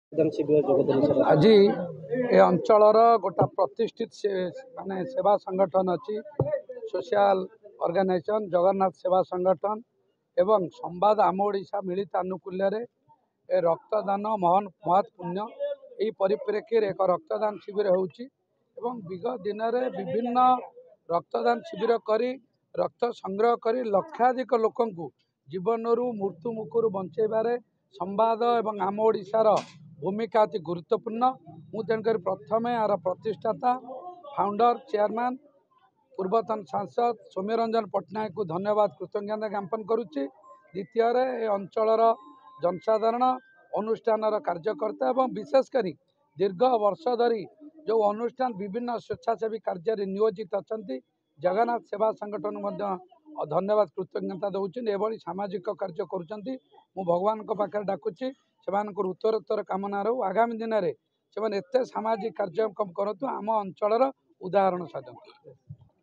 आज ए अंचलर गोटा प्रतिष्ठित माने सेवा संगठन अच्छी सोशल ऑर्गेनाइजेशन जगन्नाथ सेवा संगठन एवं संवाद आम ओडिशा मिलित आनुकूल्य रक्तदान महन महत् पुण्य यही परिप्रेक्षी एक रक्तदान शिविर होउची एवं विगत दिन में विभिन्न रक्तदान शिविर करी रक्त संग्रह करी लक्षाधिक लोकंकु जीवनरू मृत्यु मुखर बंचेबारे संवाद एवं आम ओडिशार भूमिका अति गुरुत्वपूर्ण मु तेणुकर प्रथमे यार प्रतिष्ठाता फाउंडर चेयरमैन पूर्वतन सांसद सौम्यरंजन पट्टनायक को धन्यवाद कृतज्ञता ज्ञापन करुच्ची। द्वितीय अंचलर जनसाधारण अनुष्ठान कार्यकर्ता एवं विशेषकर दीर्घ वर्ष धरी जो अनुष्ठान विभिन्न स्वेच्छासेवी कार्य नियोजित अच्छा जगन्नाथ सेवा संगठन धन्यवाद कृतज्ञता दूसरी एभली सामाजिक कार्य करुँच भगवान पाखे डाकुची से उत्तरोत्तर कामना रो आगामी दिन में से सामाजिक कार्यक्रम करतु आम अंचलर उदाहरण साजतु।